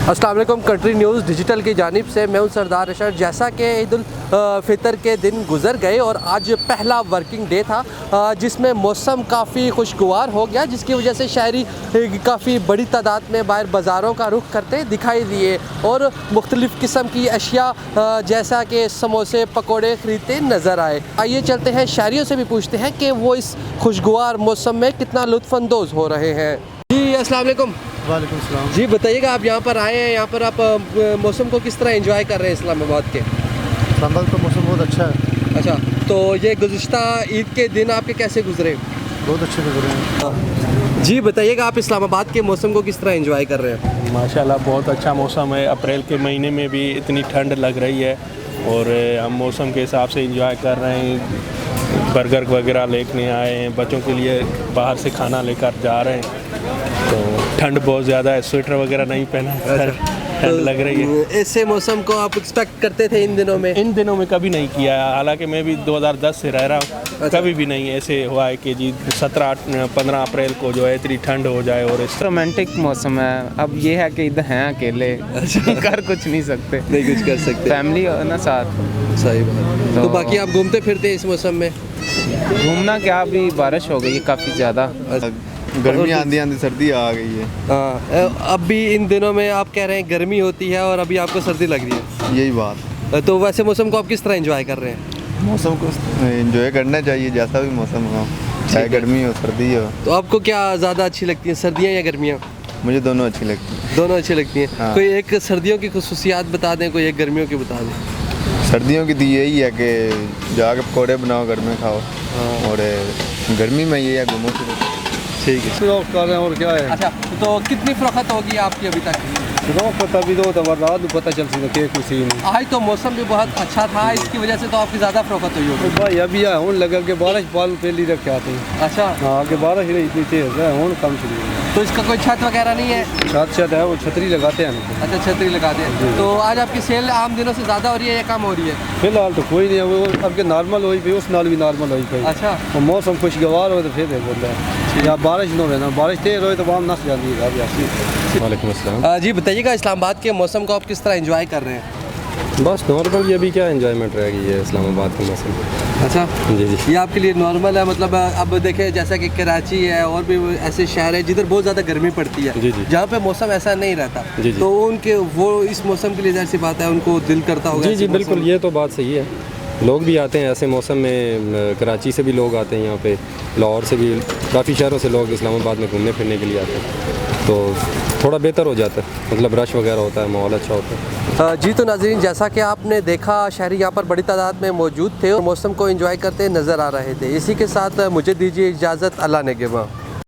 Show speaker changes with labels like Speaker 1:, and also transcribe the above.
Speaker 1: अस्सलाम वालेकुम। Country news digital की जानिब से मैं हूं सरदार अशर। जैसा कि ईद उल फ़ितर के दिन गुजर गए और आज पहला वर्किंग डे था जिसमें मौसम काफ़ी खुशगवार हो गया, जिसकी वजह से शहरी काफ़ी बड़ी तादाद में बाहर बाज़ारों का रुख करते दिखाई दिए और मुख्तलिफ़ किस्म की अशिया जैसा कि समोसे पकौड़े ख़रीदते नज़र आए। आइए चलते हैं शहरियों से भी पूछते हैं कि वो इस खुशगवार मौसम में कितना लुत्फ़अंदोज़ हो रहे हैं। जी अस्सलाम वालेकुम।
Speaker 2: वालेकुम सलाम।
Speaker 1: जी बताइएगा, आप यहाँ पर आए हैं, यहाँ पर आप मौसम को किस तरह एंजॉय कर रहे हैं इस्लामाबाद के?
Speaker 2: इस्लामाबाद का मौसम बहुत अच्छा है।
Speaker 1: अच्छा, तो ये गुज़िश्ता ईद के दिन आपके कैसे गुजरे?
Speaker 2: बहुत अच्छे गुजरे हैं।
Speaker 1: जी बताइएगा, आप इस्लामाबाद के मौसम को किस तरह एंजॉय कर रहे हैं?
Speaker 3: माशाल्लाह बहुत अच्छा मौसम है। अप्रैल के महीने में भी इतनी ठंड लग रही है और हम मौसम के हिसाब से एंजॉय कर रहे हैं। बर्गर वगैरह लेके आए हैं, बच्चों के लिए बाहर से खाना लेकर जा रहे हैं। तो ठंड बहुत ज़्यादा है, स्वेटर वगैरह नहीं पहना है, ठंड लग रही है।
Speaker 1: ऐसे मौसम को आप एक्सपेक्ट करते थे इन दिनों में?
Speaker 3: इन दिनों में कभी नहीं किया है, हालांकि मैं भी 2010 से रह रहा हूँ।
Speaker 1: अच्छा।
Speaker 3: कभी भी नहीं ऐसे हुआ है कि जी 17-15 अप्रैल को जो है इतनी ठंड हो जाए। और इस
Speaker 4: रोमांटिक मौसम है। अब ये है कि इधर हैं अकेले, कर कुछ नहीं सकते,
Speaker 1: नहीं कुछ कर सकते,
Speaker 4: फैमिली हो ना साथ।
Speaker 1: सही बात। तो बाकी आप घूमते फिरते इस मौसम में?
Speaker 4: घूमना क्या, अभी बारिश हो गई है काफ़ी ज़्यादा।
Speaker 2: गर्मी आंधी आंधी सर्दी आ गई है।
Speaker 1: हाँ, अब भी इन दिनों में आप कह रहे हैं गर्मी होती है और अभी आपको सर्दी लग रही है।
Speaker 2: यही बात।
Speaker 1: तो वैसे मौसम को आप किस तरह एंजॉय कर रहे हैं?
Speaker 2: मौसम को एंजॉय करना चाहिए, जैसा भी मौसम हो, चाहे गर्मी हो सर्दी हो।
Speaker 1: तो आपको क्या ज़्यादा अच्छी लगती है, सर्दियाँ या गर्मियाँ?
Speaker 2: मुझे दोनों अच्छी लगती हैं।
Speaker 1: दोनों अच्छी लगती हैं।
Speaker 2: हाँ।
Speaker 1: कोई एक सर्दियों की खुसूसियात बता दें, कोई एक गर्मियों की बता दें।
Speaker 2: सर्दियों की तो यही है कि जाके पकौड़े बनाओ, घर में खाओ। और गर्मी में ये है घूमो फिरो।
Speaker 1: ठीक है।
Speaker 2: शौक कर रहे हैं और क्या है।
Speaker 1: अच्छा, तो कितनी फ़रोख्त होगी आपकी अभी तक?
Speaker 2: पता भी तो रात पता चल सी कुछ नहीं।
Speaker 1: आज तो मौसम भी बहुत अच्छा था, इसकी वजह से तो आपकी ज़्यादा फ़रोख्त हुई होगी।
Speaker 2: भाई अभी हूँ लगा के बारिश पाल पहली रखे आते हैं।
Speaker 1: अच्छा,
Speaker 2: हाँ आगे बारिश नहीं इतनी तेज है, हूँ कम शुरू है।
Speaker 1: तो इसका कोई छत वगैरह नहीं है?
Speaker 2: छत है, वो छतरी लगाते हैं।
Speaker 1: अच्छा, छतरी लगाते हैं। तो आज आपकी सेल आम दिनों से ज़्यादा हो रही है या कम हो रही है?
Speaker 2: फिलहाल तो कोई नहीं है, वो अब के नॉर्मल हुई पी, उस नाल भी नॉर्मल हुई पी।
Speaker 1: अच्छा।
Speaker 2: और मौसम खुशगवार हो तो फिर बोलता है या बारिश न हो ना, बारिश तेज हो तो वहाँ नस जाती है।
Speaker 5: वालेकुम अस्सलाम।
Speaker 1: जी बताइएगा, इस्लामाबाद के मौसम को आप किस तरह एंजॉय कर रहे हैं?
Speaker 5: बस नॉर्मल, ये भी क्या एंजॉयमेंट रह गई है इस्लामाबाद के मौसम।
Speaker 1: अच्छा
Speaker 5: जी जी।
Speaker 1: ये आपके लिए नॉर्मल है? मतलब अब देखें जैसा कि कराची है और भी ऐसे शहर है जिधर बहुत ज़्यादा गर्मी पड़ती है,
Speaker 5: जी जी।
Speaker 1: जहाँ पे मौसम ऐसा नहीं रहता।
Speaker 5: जी जी।
Speaker 1: तो उनके वो इस मौसम के लिए ज़ाहिर सी बात है उनको दिल करता होगा।
Speaker 5: जी जी
Speaker 1: ऐसे
Speaker 5: बिल्कुल,
Speaker 1: मौसम।
Speaker 5: ये तो बात सही है। लोग भी आते हैं ऐसे मौसम में, कराची से भी लोग आते हैं यहाँ पे, लाहौर से भी, काफ़ी शहरों से लोग इस्लामाबाद में घूमने फिरने के लिए आते हैं। तो थोड़ा बेहतर हो जाता है, मतलब रश वगैरह होता है, माहौल अच्छा होता है।
Speaker 1: जी तो नाज़रीन, जैसा कि आपने देखा शहरी यहाँ पर बड़ी तादाद में मौजूद थे और मौसम को एंजॉय करते नज़र आ रहे थे। इसी के साथ मुझे दीजिए इजाज़त, अल्लाह नेगहबान।